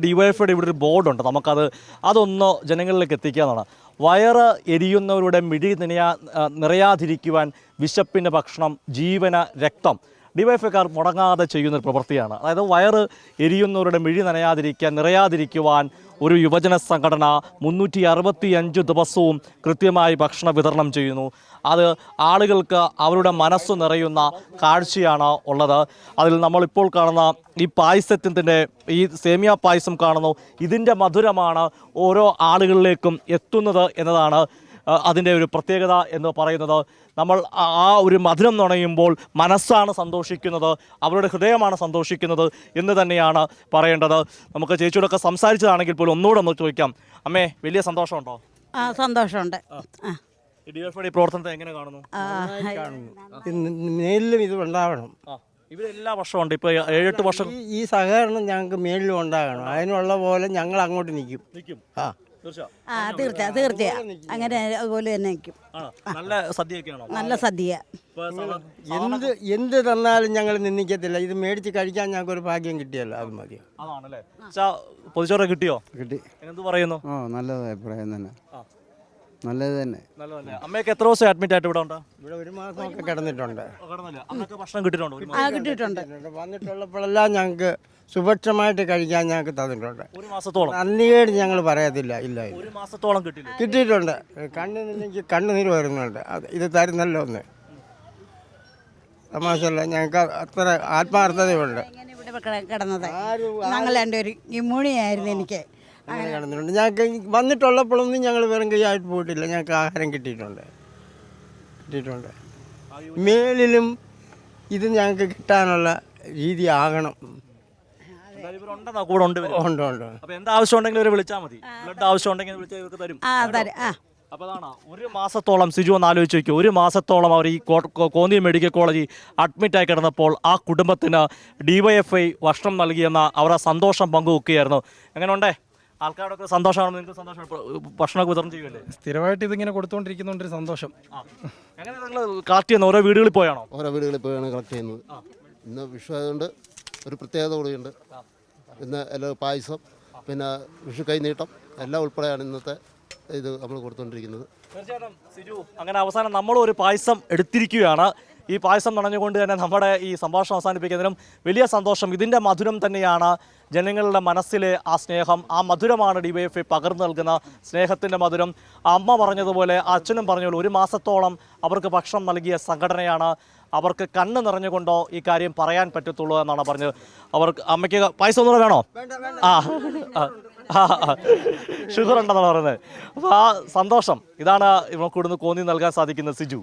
ഡിവൈഎഫ്ഐയുടെ ഇവിടെ ഒരു ബോർഡുണ്ട്, അതൊന്ന് ജനങ്ങളിലേക്ക് എത്തിക്കാന്നാണ്. വയറ് എരിയുന്നവരുടെ മിഴി നിറയാതിരിക്കുവാൻ വിശപ്പിൻ്റെ ഭക്ഷണം, ജീവന രക്തം. ഡിവൈഎഫ്ഐക്കാർ മുടങ്ങാതെ ചെയ്യുന്നൊരു പ്രവൃത്തിയാണ്. അതായത് വയറ് എരിയുന്നവരുടെ മിഴി നിറയാതിരിക്കുവാൻ ഒരു യുവജന സംഘടന 365 ദിവസവും കൃത്യമായി ഭക്ഷണ വിതരണം ചെയ്യുന്നു. അത് ആളുകൾക്ക് അവരുടെ മനസ്സ് നിറയുന്ന കാഴ്ചയാണ് ഉള്ളത്. അതിൽ നമ്മളിപ്പോൾ കാണുന്ന ഈ പായസത്തിൻ്റെ ഈ സേമിയ പായസം കാണുന്നു. ഇതിൻ്റെ മധുരമാണ് ഓരോ ആളുകളിലേക്കും എത്തുന്നത് എന്നതാണ് അതിൻ്റെ ഒരു പ്രത്യേകത എന്ന് പറയുന്നത്. നമ്മൾ ആ ഒരു മധുരം നുണയുമ്പോൾ മനസ്സാണ് സന്തോഷിക്കുന്നത്, അവരുടെ ഹൃദയമാണ് സന്തോഷിക്കുന്നത് എന്ന് തന്നെയാണ് പറയേണ്ടത്. നമുക്ക് ചേച്ചിയോടൊക്കെ സംസാരിച്ചതാണെങ്കിൽ പോലും ഒന്നുകൂടെ ഒന്ന് ചോദിക്കാം. അമ്മേ, വലിയ സന്തോഷമുണ്ടോ? സന്തോഷമുണ്ട്. ഡിവൈഎഫ്ഐ പ്രവർത്തനത്തെ എങ്ങനെ കാണുന്നു? മേലിലും ഇത് ഉണ്ടാവണം. ഇവരെല്ലാ വർഷവും ഉണ്ട്. ഇപ്പോൾ 7-8 വർഷം ഈ സഹകരണം ഞങ്ങൾക്ക് മേലിലും ഉണ്ടാകണം. അതിനുള്ള പോലെ ഞങ്ങൾ അങ്ങോട്ട് നിൽക്കും. തീർച്ചയായും അങ്ങനെ അതുപോലെ തന്നെ നിൽക്കും. നല്ല സദ്യയൊക്കെയാണോ? നല്ല സദ്യ. എന്ത് തന്നാലും ഞങ്ങൾ നിന്ദിക്കത്തില്ല. ഇത് മേടിച്ച് കഴിക്കാൻ ഞങ്ങൾക്ക് ഒരു ഭാഗ്യം കിട്ടിയല്ലോ, അത് മതി. അതാണല്ലേ. പൊതിച്ചോറ് കിട്ടിയോ? കിട്ടി. എന്ത് പറയുന്നു? നല്ല അഭിപ്രായം തന്നെ, നല്ലത് തന്നെ. അമ്മയൊക്കെ എത്ര ദിവസം അഡ്മിറ്റ് ആയിട്ട് ഇവിടെ ഉണ്ട്? ഇവിടെ 1 മാസമൊക്കെ കിടന്നിട്ടുണ്ട്. ഭക്ഷണം കിട്ടിയിട്ടുണ്ടോ? കിട്ടിയിട്ടുണ്ട്. വന്നിട്ടുള്ളപ്പോഴെല്ലാം ഞങ്ങൾക്ക് സുഭിക്ഷമായിട്ട് കഴിക്കാൻ ഞങ്ങൾക്ക് തന്നിട്ടുണ്ട്. 1 മാസത്തോളം നന്ദികേട് ഞങ്ങൾ പറയത്തില്ല. ഇല്ല, 1 മാസത്തോളം കിട്ടിയിട്ടുണ്ട്. കണ്ണുനീര് വരുന്നുണ്ട്. ഇത് തരുന്നല്ലോ ഒന്ന് തമാശല്ല. ഞങ്ങൾക്ക് അത്ര ആത്മാർത്ഥതയുണ്ട്. കിടന്നത് ഞങ്ങൾ രണ്ടുപേരും ഇമ്മ്യൂണിയായിരുന്നു. എനിക്ക് അങ്ങനെ കിടന്നിട്ടുണ്ട്. ഞങ്ങൾക്ക് വന്നിട്ടുള്ളപ്പോഴൊന്നും ഞങ്ങൾ വെറും കൈയായിട്ട് പോയിട്ടില്ല. ഞങ്ങൾക്ക് ആഹാരം കിട്ടിയിട്ടുണ്ട്. മേലിലും ഇത് ഞങ്ങൾക്ക് കിട്ടാനുള്ള രീതി ആകണം. അപ്പോൾ അതാണ് 1 മാസത്തോളം സിജു ഒന്ന് ആലോചിച്ച് നോക്കി. 1 മാസത്തോളം അവർ ഈ കോന്നി മെഡിക്കൽ കോളേജിൽ അഡ്മിറ്റായി കിടന്നപ്പോൾ ആ കുടുംബത്തിന് ഡിവൈഎഫ്ഐ ഭക്ഷണം നൽകിയെന്ന അവരുടെ സന്തോഷം പങ്കുവെക്കുകയായിരുന്നു. എങ്ങനെയുണ്ടേ? ആൾക്കാരൊക്കെ സന്തോഷമാണ്. നിങ്ങൾക്ക് സന്തോഷം? ഭക്ഷണമൊക്കെ വിതരണം ചെയ്യുമല്ലേ? സ്ഥിരമായിട്ട് ഇതിങ്ങനെ കൊടുത്തുകൊണ്ടിരിക്കുന്നതുകൊണ്ടൊരു സന്തോഷം. എങ്ങനെ നിങ്ങൾ കളക്ട് ചെയ്യുന്നത്? ഓരോ വീടുകളിൽ പോയാണോ? ഓരോ വീടുകളിൽ പോയാണ് കളക്ട് ചെയ്യുന്നത്. ഇന്ന് വിഷു ആയതുകൊണ്ട് ഒരു പ്രത്യേകത കൂടിയുണ്ട്. ഇന്ന് എല്ലാ പായസം, പിന്നെ വിഷു കൈനീട്ടം എല്ലാം ഉൾപ്പെടെയാണ് ഇന്നത്തെ ഇത് നമ്മൾ കൊടുത്തുകൊണ്ടിരിക്കുന്നത്. തീർച്ചയായിട്ടും സിജു, അങ്ങനെ അവസാനം നമ്മൾ ഒരു പായസം എടുത്തിരിക്കുകയാണ്. ഈ പായസം നനഞ്ഞുകൊണ്ട് തന്നെ നമ്മുടെ ഈ സംഭാഷണം അവസാനിപ്പിക്കുന്നതിനും വലിയ സന്തോഷം. ഇതിൻ്റെ മധുരം തന്നെയാണ് ജനങ്ങളുടെ മനസ്സിലെ ആ സ്നേഹം. ആ മധുരമാണ് ഡിവൈഎഫ്ഐ പകർന്നു നൽകുന്ന സ്നേഹത്തിൻ്റെ മധുരം. അമ്മ പറഞ്ഞതുപോലെ, അച്ഛനും പറഞ്ഞതുപോലെ 1 മാസത്തോളം അവർക്ക് ഭക്ഷണം നൽകിയ സംഘടനയാണ്. അവർക്ക് കണ്ണ് നിറഞ്ഞുകൊണ്ടോ ഈ കാര്യം പറയാൻ പറ്റത്തുള്ളൂ എന്നാണ് പറഞ്ഞത്. അമ്മയ്ക്ക് പായസം ഒന്നുകൂടെ വേണോ? ഷുഗർ ഉണ്ടെന്നാണ് പറയുന്നത്. അപ്പോൾ ആ സന്തോഷം ഇതാണ് നമുക്ക് ഇവിടുന്ന് കോന്നി നൽകാൻ സാധിക്കുന്നത്. സിജു.